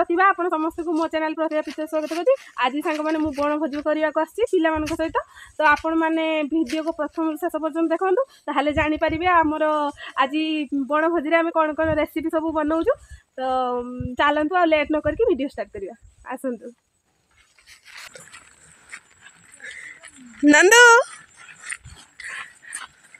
थिबा आपण समस्त को मो चैनल पर पिछे स्वागत करछि। आज सांग माने मु बनभोज करबा को आछि पिला मान को सहित। तो आपण माने वीडियो को प्रथम शेष पर्यंत देखंतु ताहाले जानि परिबे हमर आज बनभोज रे हम कोन कोन रेसिपी सब बनाउछु। तो चलंतु आ लेट न करके वीडियो स्टार्ट करिया। आसंतु नंदू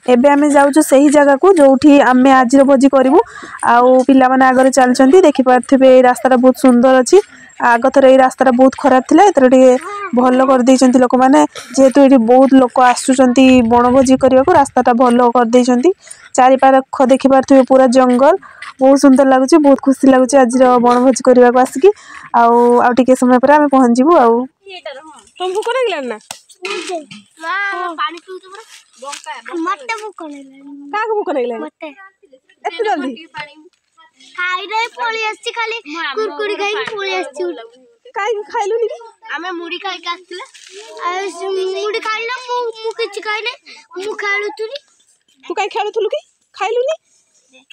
एबे आमे जाउछु सही जगह को जोठी आमे आज भोजी करिवु। आउ पिला माने आगरे चलचंती देखि पारथिबे ए रास्ता बहुत सुंदर अछि। आग थरे ए रास्ता बहुत खराब थिला एतर टिके भलो कर दैचंती लोक माने जेहेतु एठी बहुत लोक आसुचंती बनभोजी करिया को रास्ता भलो कर दैचंती। चारि पारख देखि पारथिबे पूरा जंगल बहुत सुंदर लागुची बहुत खुशी लागुची आज बनभोजी करिया को आसिकी। आउ टिके समय पर आमे पहुंच जिवु। आउ तुम भूख लागला ना पानी पीउ तो मते भूख लागला का भूख लागला मते एते जल्दी खाई रे पोली आछि खाली कुरकुरी खाई पोली आछि काई खाइलु नी आमे मुड़ी खाई के आछले आ मुड़ी खाइला मु किछ खाइ नै मु खालु तुनी तू काई खालु थुलु की खाइलु नी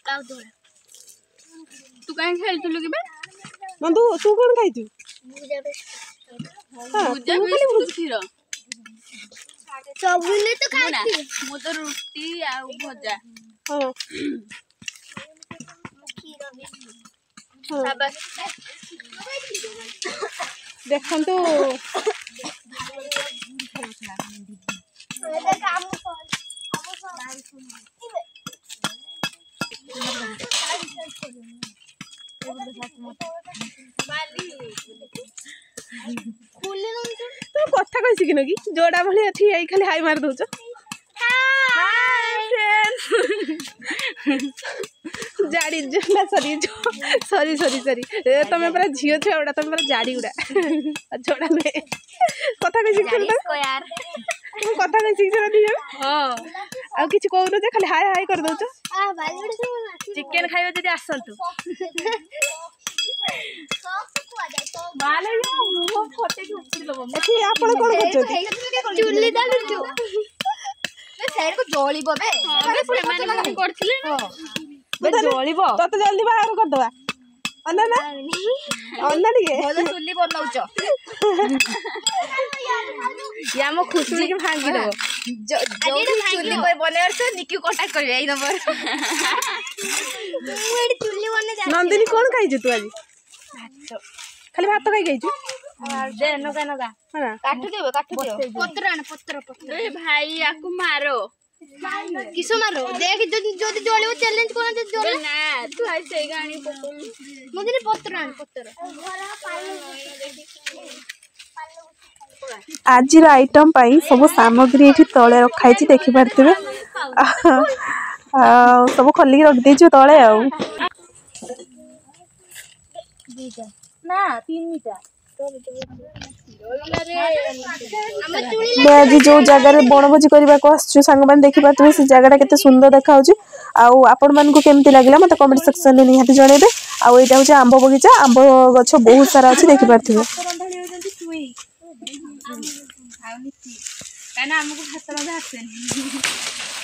काउ दो तू काई खाइलु की बे नंदू तू कोन खाइछु मुजा बिस्कुट खीर सबने तो खाइछि मु तो रोटी आ भजा हां देखंतु तो कथा कहि सिकिनो की जोड़ा भली अथी आई खाली हाई मार दउछ जाड़ी ना सॉरी तमे पूरा झियो छ उडा तमे पूरा जाड़ी उडा जोड़ा ने कथा कहि सिकिनो यार तू कथा कहि सिकिनो दी हां आ किछ कहू जे खाली हाय हाय कर दउछ आ भाई चिकन खाइबे जदी आसंतु माले यो मुंह फटे के उछड़ी लबो एठी आपण कोन करछथि चुल्ली डालुछु ए साइड को जळीबो बे से माने करथिले बे जळीबो तते जल्दी बाहर कर दवा अन्ना ना अन्ना टिके भलो चुल्ली बनाउछ या मो खुशी के भांगी दबो जो चुल्ली कोई बनेर से निक्यू कांटेक्ट करबे ए नंबर मु एडी चुल्ली बने जा नंदिनी कोन खाइ तू आज भात खाली भात खाइ गइछु दे नगा नगा हां काट देबो पत्र ए भाई याकू मारो किसो मारो देख जदी जळियो चैलेंज कोन जे जळ ना तू ऐसे गाणी पको मदिने पत्र आज आइटम पाई सब सामग्री एठी तळे रखाई छी देखि पारथिबे सब खल्ली रख देछु तळे आ ना 3टा आज जो जगह बनभोजी करने को आसु सांग मैंने देखी पारे से जगह केते सुंदर देखा आउ आपण मान को केमती लागला मत कमेंट सेक्शन में निहाती जणेबे। आउ एटा होचे आंब बगीचा आंब गछ बहुत सारा अछि देखि पारथिबे काना हमको भात रंधा आसेनी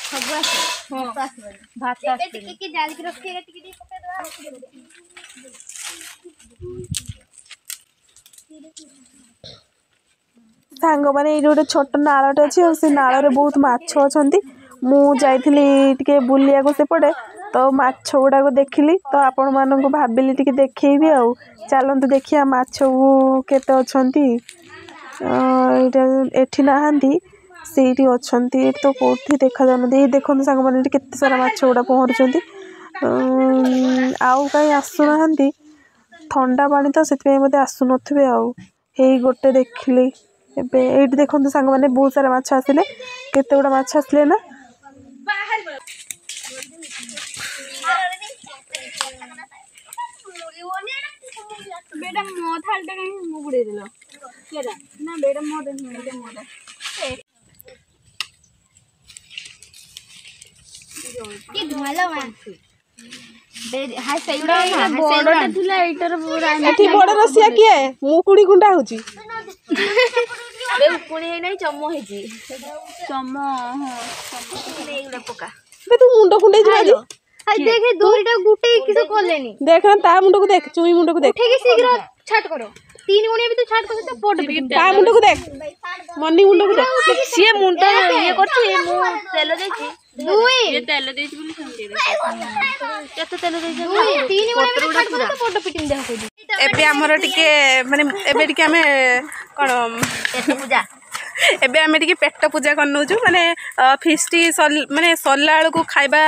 सब आसे हां भात आसे टिके जाल के रखिएगा टिके पके सांग माने ये गोटे छोट नालटे अच्छी से नाल बहुत माछ अच्छा मु जाइली टिके बुलिया को सेपटे तो माछ गुड़ा को देखिली तो आपण मान को भाविली टिके देखैबी आउ चलते देखिया माछ केते अछंती एठी नहांती सेठी अछंती तो कोठी देखा जान दे देखन सांग माने केते सारा माछ गुड़ा पहरचंती आउ कहीं आसु नहांती ठंडा पानी तो से मते आसु नथिबे आउ हेई गोटे देखिली एबे एठी देखन सांग माने बहुत सारा माछ आसिले केते गुड़ा माछ आसिले ना बेटा मो थालटा कहीं मु गुडे देलो केरा ना बेटा मो दे के धमाला मा हाय सैडा ना बड़टा थिला एटर पूरा एठी बड़ रसिया किए मुकुडी गुंडा होची बे उकुणी हे नहीं चम्मो हेजी चम्मो हां चम्मो ने एडा पका बे तू मुंडो कुंडे जिबाजी हाय देखे दूरीटा गुटे किसे कोलेनी देख ता मुंड को देख चुई मुंड को देख उठे के शीघ्र छाट करो 3 गुणिया भी तो छाट करो तो पोड ता मुंड को देख मन्नी मुंड को देख से मुंड ये करछि मु तेल देछि दुई ये तेल देछि बोली समझे केते तेल देछि दुई 3 गुणिया भी छाट करो तो पोड पिटिन देह कोइ एबे हमर टिके माने एबे टिके हमें कोन पेट पूजा एबे आमे टिके पेट पूजा करनौ छु माने फिस्टी माने सरला को खाइबा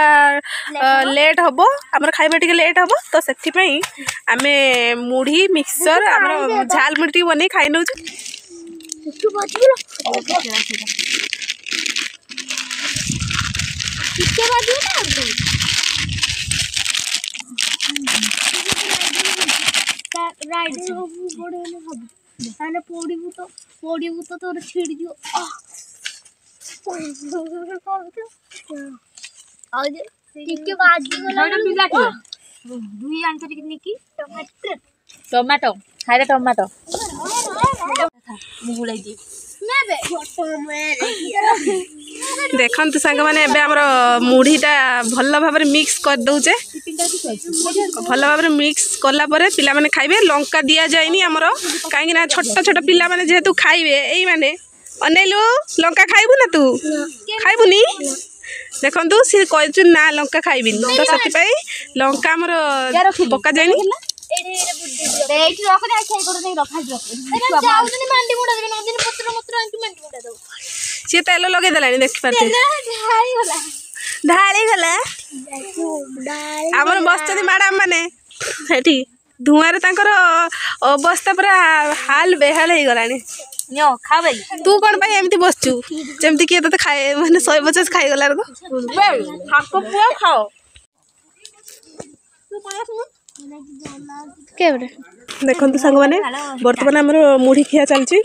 लेट हबो हमर खाइबा टिके लेट हबो तो सेति पई आमे मुढ़ी मिक्सचर हमर झाल मुढ़ी बनै खाइ नौ छु तू बाजू किसके बाजू ना राइडर हो बड़े हबो ताने पोड़ीबू तो तोर छिड़ जो आज टिके बाजी गला पिला के दुई आंसर कितनी की टमाटो खाइले टमाटो मुगुलाई दी देखंतु सांग माने एबे हमर मुढ़ीटा भल्ला भाबरे मिक्स कर दउचे भल्ला भाबरे मिक्स करला परे पिला माने खाइबे लंका दिया जायनी हमर काहे ना छोटा छोटा पिला माने जेतु खाइबे एई माने अनेलु लंका खाइबु ना तू खाइबुनी देखंतु से कहछु ना लंका खाइबिन तो सति पई लंका हमर पक्का जायनी देख रख दे खाइ कर नहीं रखा रख जाउनी मांडी मुडा देबे नदिन पत्र मत्र आंटी मांडी मुडा दो से तेल लगे देलानी देख पारते ढाली गला हमर बसती मैडम माने हेठी धुआं रे तांकर अवस्था पूरा हाल बेहाल हे गलानी न्यो खा भाई तू कोन भाई एमती बसचू जेमती कि तते खाए माने 150 खाइ गला रे हाको पुआ खाओ तू पाया केबरे देखंतु संग माने वर्तमान हमर मुढ़ी खिया चलची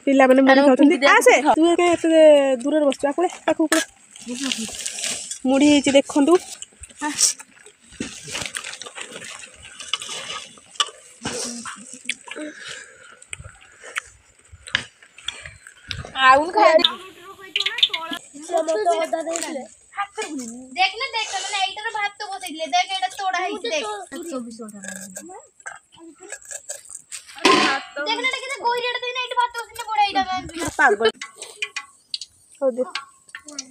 पिला माने मुढ़ी खाउछन आसे तू के एते दूर रे बसचू आकुले पाखु मुढ़ी हेची देखंतु आउन खा देख ना देख मैंने एइटर भात तो बसैले देख एटा तोड़ा है देख 24 देख ना कितना गोई रेड देख ना एटा भात बसैले बड़ा एटा पागल हो दे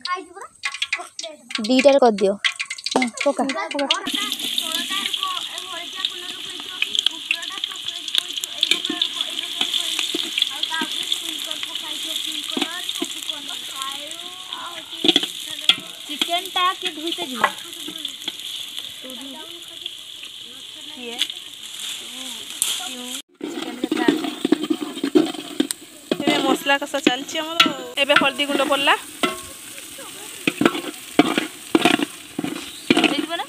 खाइ दिबो दीटा कर दियो पोका चिकन टा के धुइते जिवो किए चिकन के ताल एबे मसला कसा चलची हमर एबे हल्दी गुंड पड़ला देबो ना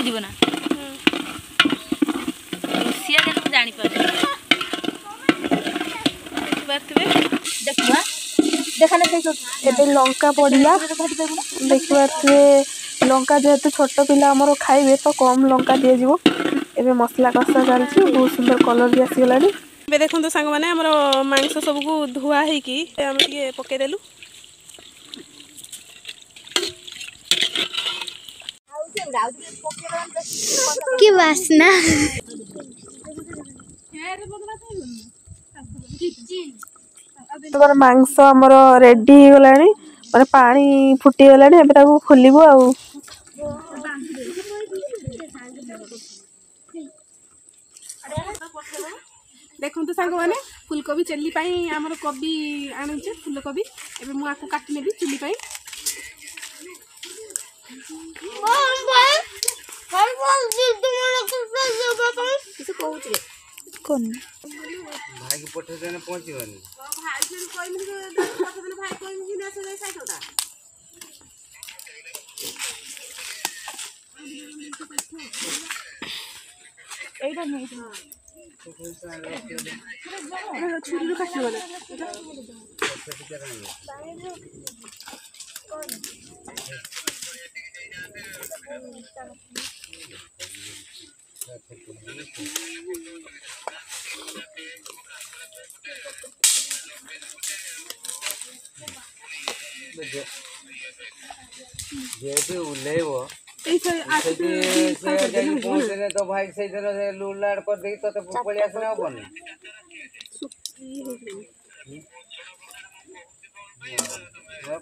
देबो ना सिया के तुम जानि पारे बातबे देखबा देखाने से एबे लंका पड़िला देखबाते लंका जेहेतु छोट पिला हमर खाइबे तो कम लंका दिए जीवो एबे मसला कसा चलची बहुत सुंदर कलर भी आसी गलानी एबे देखंतु संग माने हमर मांस सब को धुआ है कि हम के पके देलु की वासना तोर मांस हमर रेडी हो गलानी माने पानी फुटी गलानी एबे ताको खोलिबो आ देखंतु सांग माने फूलकोबी चिल्ली पाई हमर कोबी आनछे फूलकोबी एबे मु आको काटी नेबी चिल्ली पाई किसे कहउछ रे कोन भाई के पठे देने पहुंचीवनी भाई के कोइनी पठे देने भाई कोइनी ना से साइटोटा एटा नहीं छुरी लो काटी वाला जेठी उल्लेव पहुंचने तो भाई से लुलाड़ कर दे तो पलिया से हबन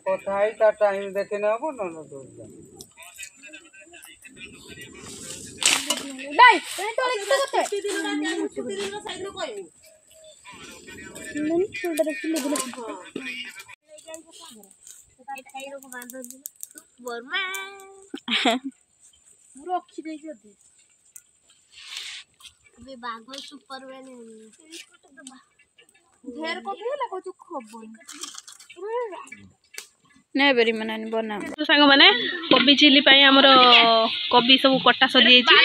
कथा ही तार टाइम देखे ना हबन न तो डाई तोले किते करते छुट्टी दिन साइड में कहू नहीं छोटा रखी ले दिला खाई रोक बांध दे बर्मा पूरा रखी दे दे अबे बाघ सुपर वेन ढेर को भी लगा जो खबर ने बेरी मनानी बना तो संग माने कोबी चिली पई हमर कोबी सब कटा सदी छि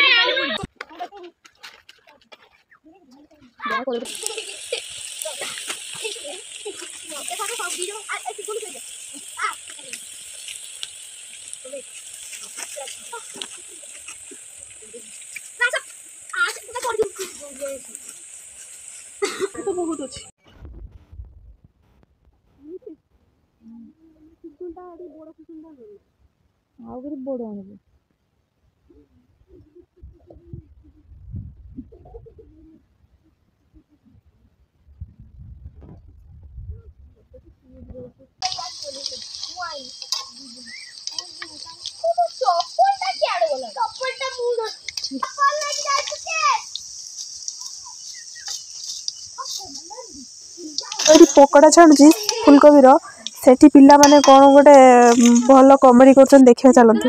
तो बहुत अच्छी बड़ आने पकड़ा छाड़ुची फुलकोबी सेठी पिला माने कौन गोटे भल कमेडी कर देखिए चलते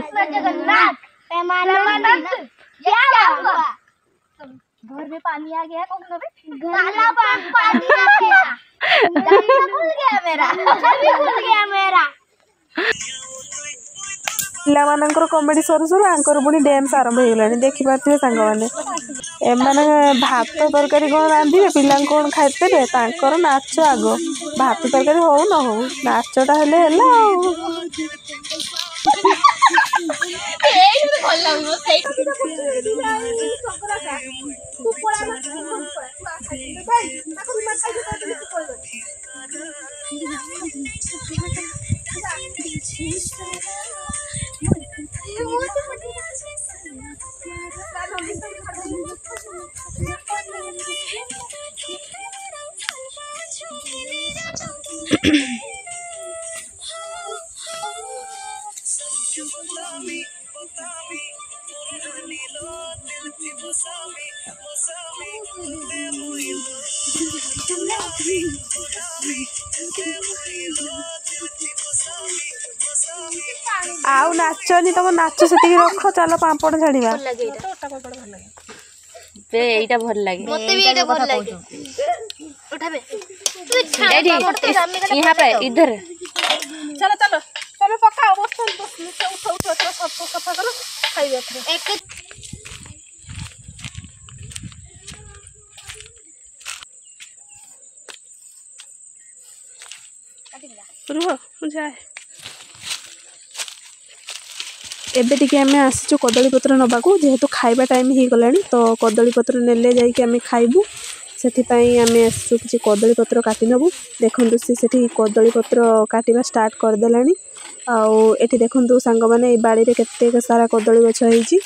घर में पानी आ गया कौन पानी आ गया भूल गया मेरा पिला मानकर कमेडी सरू सरू आंकर पुणी डांस आरंभ हो गलानी देखि पार्थिबे सांग माने एमाने भात तरकारी कौन रांधे पिला कौन खाइते तांकर नाच आग भात तरकारी हो न हो नाचटा हेले हेला आउ नाचनी तुम नाच से रख चलो पापड़ छाड़िबा बे एटा भल लागे मते भी एटा भल लागे उठाबे तू यहां पे इधर चलो चलो चलो पकाओ बस उठो सब सफा करो खाइबे एक रुह जाए एबे टिके आम आसीचु कदली पत्र नबाकू जेहेतु खाइबा टाइम हो गला तो कदली पत्र नेले जाइए आम खाइबू से आम आसचु कि कदली पत्र काटी नबू देखु सी कदली पत्र काटिबा स्टार्ट करदेला आउ देखु सांग मैंने बाड़ी रे केते सारा कदली गछ होइछि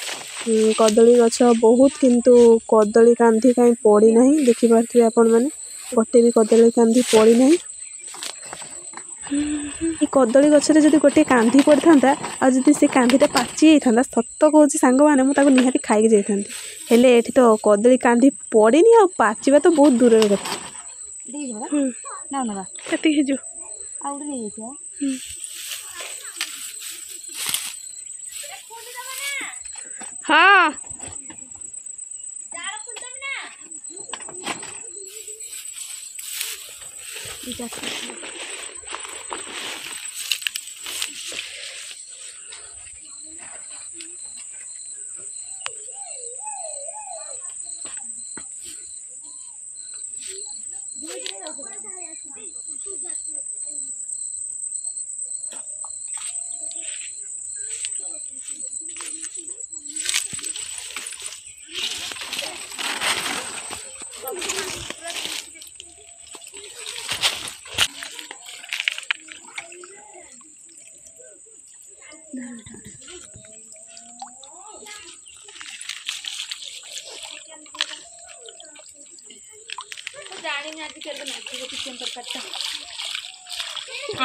कदली गछ बहुत किंतु कदली कांधी कहीं पड़ी ना देखिपे आपण मैंने गोटे भी कदली कांधी पड़ी ना कदली गचरे जब गोटे कांधी पड़ था आदि से कांधीटा पाची जाता सत कौन सांग मैंने मुझे निहाती खाई जाती हेले एठी तो कदली कांधी पड़ेनी आ पाचिबा तो बहुत दूर कथा हाँ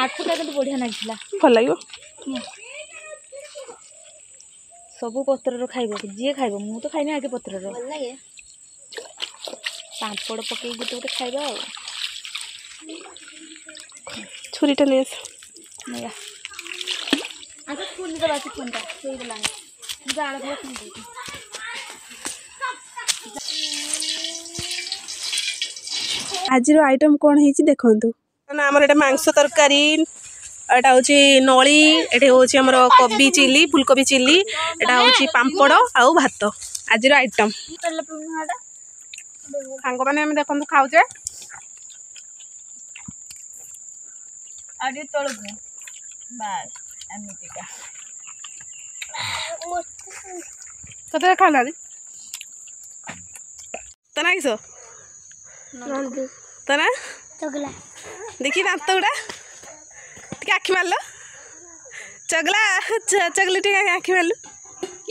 आठटा तो बढ़िया नागिला भल लगे सबू पत्र खाइब जी खाइब मु तो खाइनी आगे पत्र पापड़ पकई गोटे गोटे खाइबा छुरीटा नहीं आस नहीं अच्छा फुल दबा से फोनटा सही गला जाड़ बहुत नहीं आज आइटम कौन है देखु ना आमर एटा मांस तरकारी एटा हूँ नली एटे हूँ आमर कोबी चिली फुलकोबी चिली एटा हूँ पापड़ आउ भात आज आइटम सांग मैंने देखो खाऊचे आगे तळबू बास एमितिका कत खाला तना किस तना चगला देखी दांत गुड़ा टे आखि मारल चगला चगली टे आखि मारलु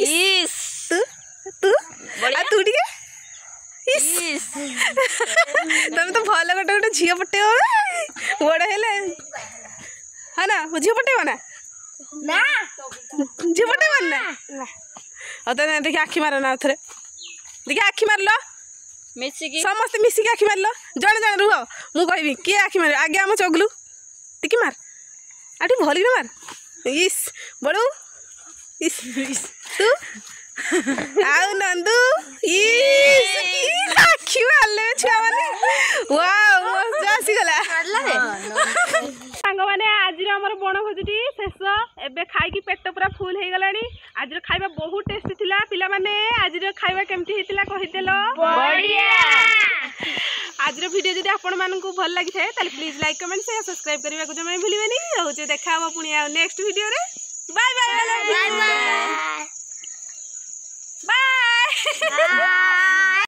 इस तू तू आ तू टे तुम तो भल गोटे गोटे झील पटे बड़ हेले हाँ ना झील पटेब ना झील पटेब ना देखिए आखि मार ना थे देखिए आखि मारल मिसिकी समस्ते मिसिकी आखि मारल जड़े जड़े रुह मु कहबी किए आखि मार आगे आम चगलू टिकी मार आठ भल मार इस बड़ू इस तू आउ नंदू इस आखि मारले छुआ माने वाओ मजा आसीगला सांग माने आज हमर बनभोजी शेष एबे खाई पेट पूरा फुल हो गलानी आज खाइबा बहुत टेस्टी थिला पिला माने आज खाइबा केमती हितला कहिदेलो बढ़िया आज वीडियो जदि आपण मानकु भल लागि थाए ताले please like comment share subscribe करबा को जमा भूलिबेनी रहउचे देखा हो पुनी नेक्स्ट वीडियो रे बाय बाय।